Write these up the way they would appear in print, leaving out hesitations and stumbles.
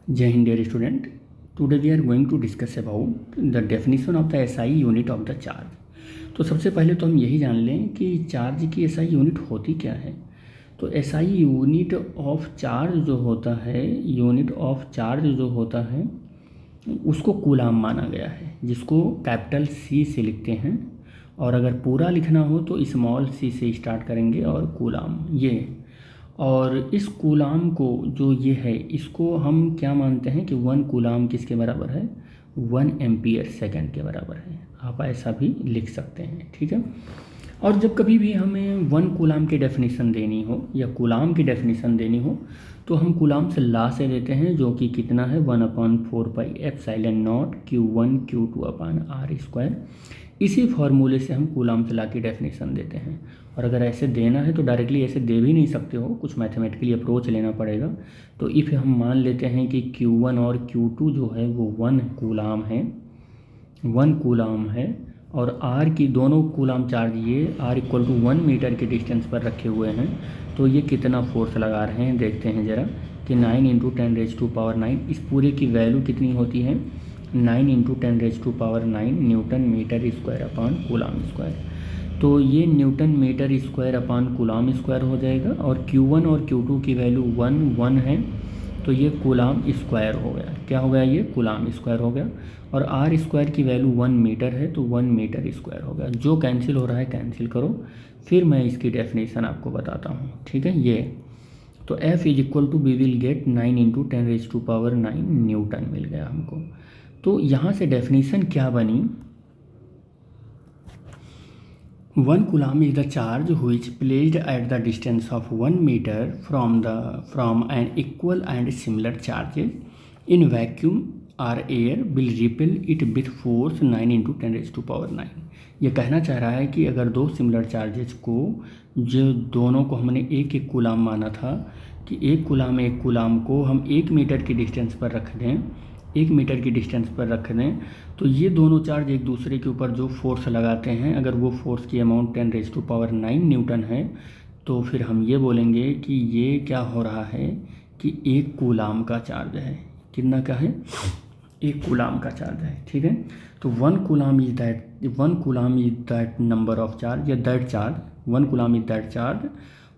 जय हिंद dear student. Today we are going to discuss about the definition of the SI unit of the charge. तो सबसे पहले तो हम यही जान लें कि चार्ज की एसआई यूनिट होती क्या है। तो एसआई यूनिट ऑफ चार्ज जो होता है, यूनिट ऑफ चार्ज जो होता है उसको कूलाम माना गया है, जिसको कैपिटल सी से लिखते हैं, और अगर पूरा लिखना हो तो स्मॉल सी से स्टार्ट करेंगे और कूलाम ये। और इस कूलाम को जो ये है इसको हम क्या मानते हैं कि 1 कूलाम किसके बराबर है, 1 एम्पियर सेकेंड के बराबर है। आप ऐसा भी लिख सकते हैं, ठीक है। और जब कभी भी हमें 1 कूलाम की डेफिनेशन देनी हो या कूलाम की डेफिनेशन देनी हो तो हम कूलाम से ला से देते हैं, जो कि कितना है 1/4πε0 Q1 Q2/r²। इसी फार्मूले से हम कूलाम से ला की डेफिनेशन देते हैं। और अगर ऐसे देना है तो डायरेक्टली ऐसे दे भी नहीं सकते हो, कुछ मैथमेटिकली अप्रोच लेना पड़ेगा। तो इफ़ हम मान लेते हैं कि Q1 और Q2 जो है वो 1 कूलाम है, 1 कूलाम है, और आर की दोनों कूलाम चार्ज ये आर इक्वल टू 1 मीटर के डिस्टेंस पर रखे हुए हैं। तो ये कितना फोर्स लगा रहे हैं देखते हैं ज़रा कि 9 × 10⁹ इस पूरे की वैल्यू कितनी होती है, 9 × 10⁹ newton metre square upon coulomb square. तो ये newton metre square upon coulomb square हो जाएगा, और Q1 और Q2 की वैल्यू 1 है, तो ये कूलाम स्क्वायर हो गया। क्या हो गया, ये कूलाम स्क्वायर हो गया। और आर स्क्वायर की वैल्यू 1 मीटर है, तो 1 मीटर स्क्वायर हो गया। जो कैंसिल हो रहा है कैंसिल करो, फिर मैं इसकी डेफिनेशन आपको बताता हूँ, ठीक है। ये तो F is equal to we will get 9 × 10⁹ newton मिल गया हमको। तो यहाँ से डेफिनेशन क्या बनी, 1 coulomb is the charge which placed at the distance of 1 meter from an equal and similar charges in vacuum or air will repel it with force 9 × 10⁹ ये कहना चाह रहा है कि अगर दो सिमिलर चार्जेस को, जो दोनों को हमने एक एक कूलाम माना था, कि एक कूलाम को हम 1 मीटर की डिस्टेंस पर रख दें, 1 मीटर की डिस्टेंस पर रख दें, तो ये दोनों चार्ज एक दूसरे के ऊपर जो फोर्स लगाते हैं, अगर वो फोर्स की अमाउंट 10⁹ न्यूटन है, तो फिर हम ये बोलेंगे कि ये क्या हो रहा है कि 1 कूलाम का चार्ज है। कितना का है, 1 कूलाम का चार्ज है, ठीक है। तो 1 coulomb is that number of charge या that charge, 1 coulomb is that charge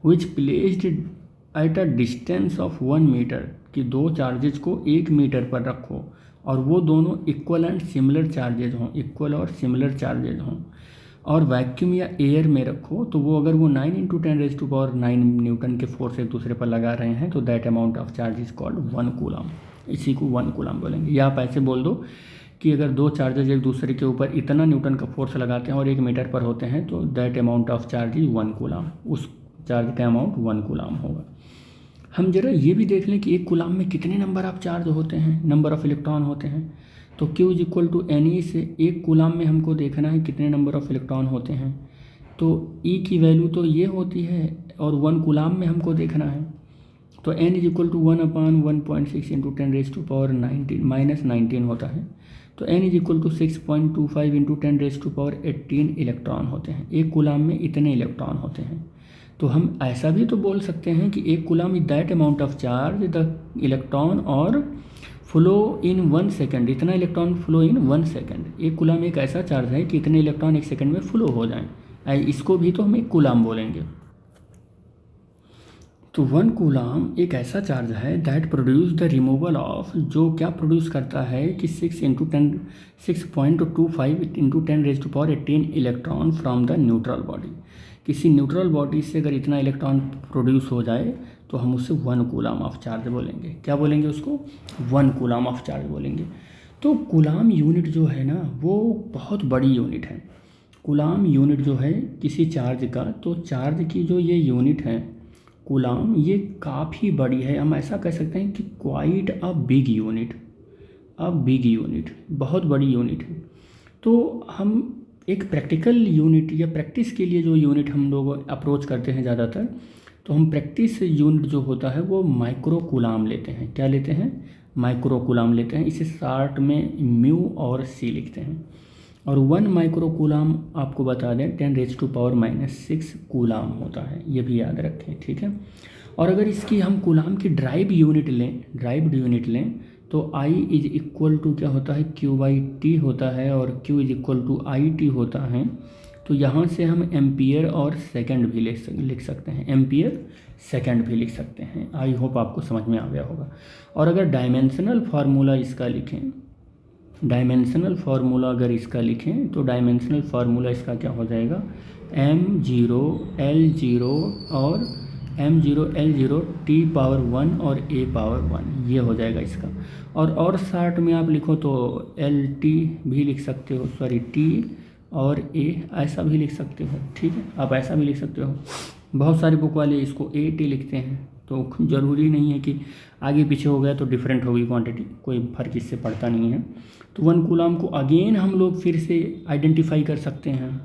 which placed at a distance of 1 metre, कि दो चार्जेज को 1 मीटर पर रखो और वो दोनों इक्वल एंड सिमिलर चार्जेज हों, इक्वल और सिमिलर चार्जेज हों, और वैक्यूम या एयर में रखो, तो वो अगर वो 9 × 10⁹ न्यूटन के फोर्स एक दूसरे पर लगा रहे हैं, तो that amount of charge is called 1 coulomb. इसी को 1 कूलाम बोलेंगे। या आप ऐसे बोल दो कि अगर दो चार्जेज एक दूसरे के ऊपर इतना न्यूटन का फोर्स लगाते हैं और 1 मीटर पर होते हैं, तो that amount of charge is 1 coulomb. उस चार्ज का अमाउंट 1 कूलाम होगा। हम जरा ये भी देख लें कि 1 कूलाम में कितने नंबर ऑफ चार्ज होते हैं, नंबर ऑफ इलेक्ट्रॉन होते हैं। तो Q is equal to NE से 1 कूलाम में हमको देखना है कितने नंबर ऑफ इलेक्ट्रॉन होते हैं। तो E की वैल्यू तो ये होती है, और 1 कूलाम में हमको देखना है, तो N इज इक्वल टू 1/1.6 × 10⁻19 होता है। तो N is equal to 6.25 × 10⁻18 electron होते हैं। 1 कूलाम में इतने इलेक्ट्रॉन होते हैं। तो हम ऐसा भी तो बोल सकते हैं कि 1 coulomb is that amount of charge the electron और फ्लो इन 1 सेकेंड, इतना electron flow in 1 second. 1 coulomb एक ऐसा चार्ज है कि इतने इलेक्ट्रॉन 1 सेकेंड में फ्लो हो जाएं, इसको भी तो हम 1 कूलाम बोलेंगे। तो 1 कूलाम एक ऐसा चार्ज है that produce the removal of, जो क्या प्रोड्यूस करता है कि 6.25 × 10⁻18 electron from the neutral body. किसी न्यूट्रल बॉडी से अगर इतना इलेक्ट्रॉन प्रोड्यूस हो जाए तो हम उससे 1 कूलाम ऑफ चार्ज बोलेंगे। क्या बोलेंगे उसको, 1 कूलाम ऑफ चार्ज बोलेंगे। तो कूलाम यूनिट जो है ना वो बहुत बड़ी यूनिट है। कूलाम यूनिट जो है किसी चार्ज का, तो चार्ज की जो ये यूनिट है कूलाम, ये काफ़ी बड़ी है। हम ऐसा कह सकते हैं कि क्वाइट अ बिग यूनिट, बहुत बड़ी यूनिट है। तो हम एक प्रैक्टिकल यूनिट या प्रैक्टिस के लिए जो यूनिट हम लोग अप्रोच करते हैं ज़्यादातर, तो हम प्रैक्टिस यूनिट जो होता है वो माइक्रो कूलाम लेते हैं। क्या लेते हैं, माइक्रो कूलाम लेते हैं। इसे शार्ट में म्यू और C लिखते हैं। और 1 माइक्रो कूलाम आपको बता दें 10⁻⁻6 कूलाम होता है, ये भी याद रखें, ठीक है। और अगर इसकी हम कूलाम की ड्राइव्ड यूनिट लें तो I इज इक्वल टू क्या होता है, Q/T होता है, और Q is equal to IT होता है। तो यहाँ से हम एम्पियर और सेकंड भी लिख सकते हैं, एम्पियर सेकंड भी लिख सकते हैं। आई होप आपको समझ में आ गया होगा। और अगर डायमेंशनल फार्मूला इसका लिखें, डायमेंशनल फार्मूला अगर इसका लिखें तो डायमेंशनल फार्मूला इसका क्या हो जाएगा, m0 L0 और m0 L0 T⁻1 और A⁻1, ये हो जाएगा इसका। और शार्ट में आप लिखो तो LT भी लिख सकते हो, सॉरी T और A ऐसा भी लिख सकते हो, ठीक है, आप ऐसा भी लिख सकते हो। बहुत सारी बुक वाले इसको AT लिखते हैं, तो ज़रूरी नहीं है कि आगे पीछे हो गया तो डिफरेंट होगी क्वांटिटी, कोई फ़र्क इससे पड़ता नहीं है। तो 1 कूलम को अगेन हम लोग फिर से आइडेंटिफाई कर सकते हैं।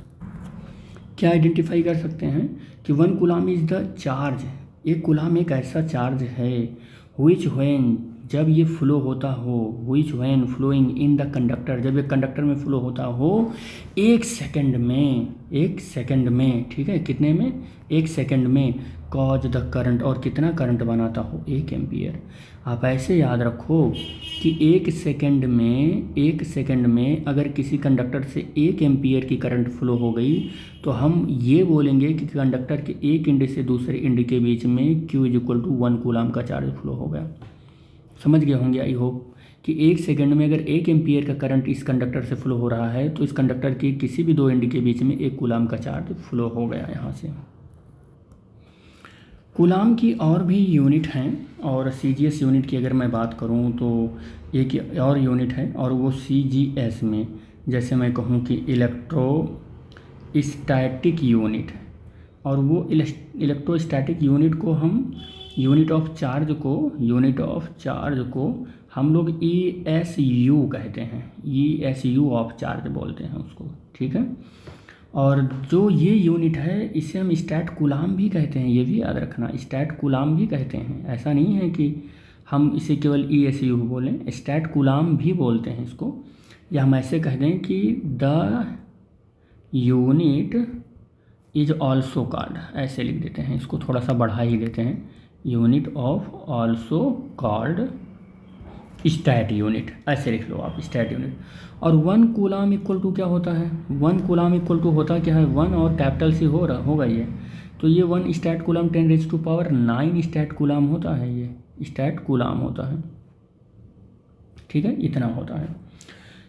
क्या आइडेंटिफाई कर सकते हैं कि 1 कूलम इज़ द चार्ज, एक कूलम एक ऐसा चार्ज है विच व्हेन, जब ये फ्लो होता हो, which when flowing in the conductor, जब ये कंडक्टर में फ्लो होता हो 1 सेकंड में, 1 सेकंड में, ठीक है, कितने में, 1 सेकंड में, कॉज द करंट, और कितना करंट बनाता हो, 1 एम्पियर। आप ऐसे याद रखो कि 1 सेकंड में, 1 सेकंड में अगर किसी कंडक्टर से 1 एम्पियर की करंट फ्लो हो गई तो हम ये बोलेंगे कि कंडक्टर के एक एंड से दूसरे एंड के बीच में Q is equal to 1 coulomb का चार्ज फ्लो हो गया। समझ गए होंगे आई होप कि 1 सेकंड में अगर 1 एम्पियर का करंट इस कंडक्टर से फ्लो हो रहा है तो इस कंडक्टर के किसी भी 2 एंड के बीच में 1 कूलम का चार्ज फ्लो हो गया यहाँ से। कूलम की और भी यूनिट हैं, और CGS यूनिट की अगर मैं बात करूँ तो एक और यूनिट है, और वो CGS में जैसे मैं कहूँ कि इलेक्ट्रोस्टैटिक यूनिट है, और वो इलेक्ट्रोस्टैटिक यूनिट को हम यूनिट ऑफ चार्ज को हम लोग ESU कहते हैं, ESU ऑफ चार्ज बोलते हैं उसको, ठीक है। और जो ये यूनिट है इसे हम स्टैट कूलम भी कहते हैं, ये भी याद रखना, स्टैट कूलम भी कहते हैं। ऐसा नहीं है कि हम इसे केवल ESU बोलें, स्टैट कूलम भी बोलते हैं इसको, या हम ऐसे कह दें कि the unit is also called, ऐसे लिख देते हैं, इसको थोड़ा सा बढ़ा ही देते हैं, unit of also called stat unit, ऐसे लिख लो आप, स्टैट यूनिट। और 1 कूलम इक्वल टू क्या होता है, 1 कूलम इक्वल टू होता क्या है, 1 और कैपिटल C होगा ये, तो ये 1 स्टैट कूलम 10⁹ स्टैट कूलम होता है, ये स्टैट कूलम होता है, ठीक है, इतना होता है।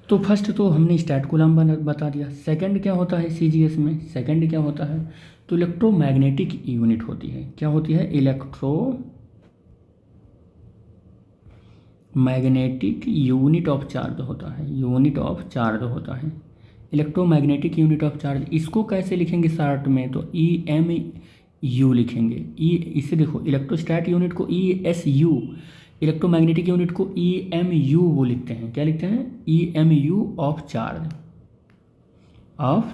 तो फर्स्ट तो हमने स्टैट कूलम बता दिया। सेकंड क्या होता है CGS में, सेकंड क्या होता है, तो इलेक्ट्रोमैग्नेटिक यूनिट होती है, क्या होती है, इलेक्ट्रोमैग्नेटिक यूनिट ऑफ चार्ज होता है, यूनिट ऑफ चार्ज होता है, इलेक्ट्रोमैग्नेटिक यूनिट ऑफ चार्ज। इसको कैसे लिखेंगे शॉर्ट में, तो EMU लिखेंगे, इसे देखो, इलेक्ट्रोस्टैट यूनिट को ESU, इलेक्ट्रोमैग्नेटिक यूनिट को EMU वो लिखते हैं, क्या लिखते हैं, EMU ऑफ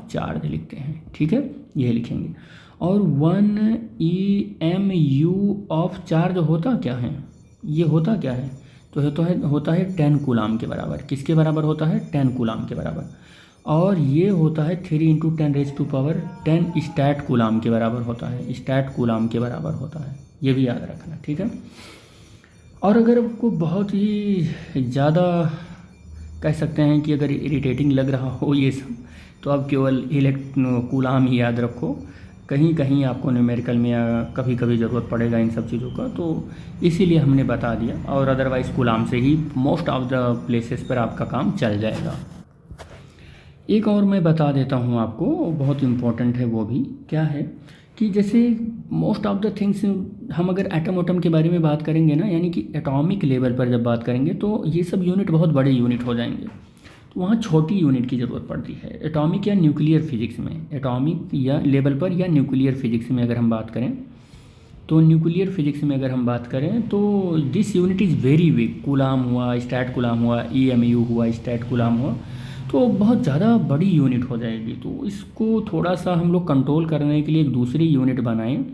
चार्ज लिखते हैं, ठीक है, ये लिखेंगे। और 1 EMU ऑफ चार्ज होता क्या है, ये होता क्या है, तो होता है 10 कूलम के बराबर। किसके बराबर होता है, 10 कूलम के बराबर। और ये होता है 3 × 10⁻10 स्टैट कूलम के बराबर होता है, स्टैट कूलम के बराबर होता है, ये भी याद रखना, ठीक है। और अगर आपको बहुत ही ज़्यादा कह सकते हैं कि अगर इरिटेटिंग लग रहा हो ये सब, तो आप केवल कूलम ही याद रखो, कहीं कहीं आपको न्यूमेरिकल में या कभी कभी ज़रूरत पड़ेगा इन सब चीज़ों का, तो इसीलिए हमने बता दिया, और अदरवाइज़ कूलम से ही मोस्ट ऑफ द प्लेसेस पर आपका काम चल जाएगा। एक और मैं बता देता हूँ आपको, बहुत इम्पोर्टेंट है वो भी, क्या है कि जैसे मोस्ट ऑफ द थिंग्स हम अगर एटम के बारे में बात करेंगे ना, यानी कि एटॉमिक लेवल पर जब बात करेंगे तो ये सब यूनिट बहुत बड़े यूनिट हो जाएंगे, तो वहाँ छोटी यूनिट की ज़रूरत पड़ती है। एटॉमिक या न्यूक्लियर फिजिक्स में, एटॉमिक या लेवल पर या न्यूक्लियर फिजिक्स में अगर हम बात करें, तो न्यूक्लियर फिजिक्स में अगर हम बात करें तो this unit is very big, coulomb हुआ, स्टैट कूलम हुआ, EMU हुआ, स्टैट कूलम हुआ, तो बहुत ज़्यादा बड़ी यूनिट हो जाएगी। तो इसको थोड़ा सा हम लोग कंट्रोल करने के लिए एक दूसरी यूनिट बनाएं,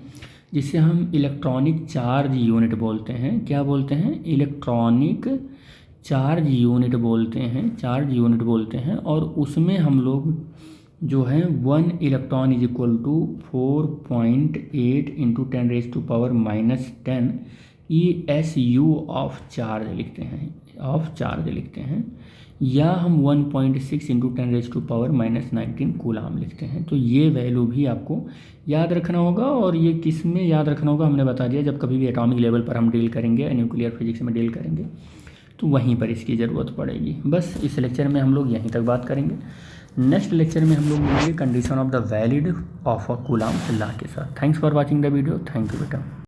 जिसे हम इलेक्ट्रॉनिक चार्ज यूनिट बोलते हैं। क्या बोलते हैं, इलेक्ट्रॉनिक चार्ज यूनिट बोलते हैं, और उसमें हम लोग जो है 1 electron is equal to 4.8 × 10⁻⁻10, ESU of charge लिखते हैं, या हम 1.6 इंटू 10⁻⁻⁻19 कूलाम लिखते हैं। तो ये वैल्यू भी आपको याद रखना होगा। और ये किस में याद रखना होगा हमने बता दिया, जब कभी भी एटॉमिक लेवल पर हम डील करेंगे, न्यूक्लियर फिजिक्स में डील करेंगे, तो वहीं पर इसकी ज़रूरत पड़ेगी। बस इस लेक्चर में हम लोग यहीं तक बात करेंगे। नेक्स्ट लेक्चर में हम लोग मिलेंगे condition of the valid of a coulomb law के साथ। Thanks for watching the video. Thank you बेटा।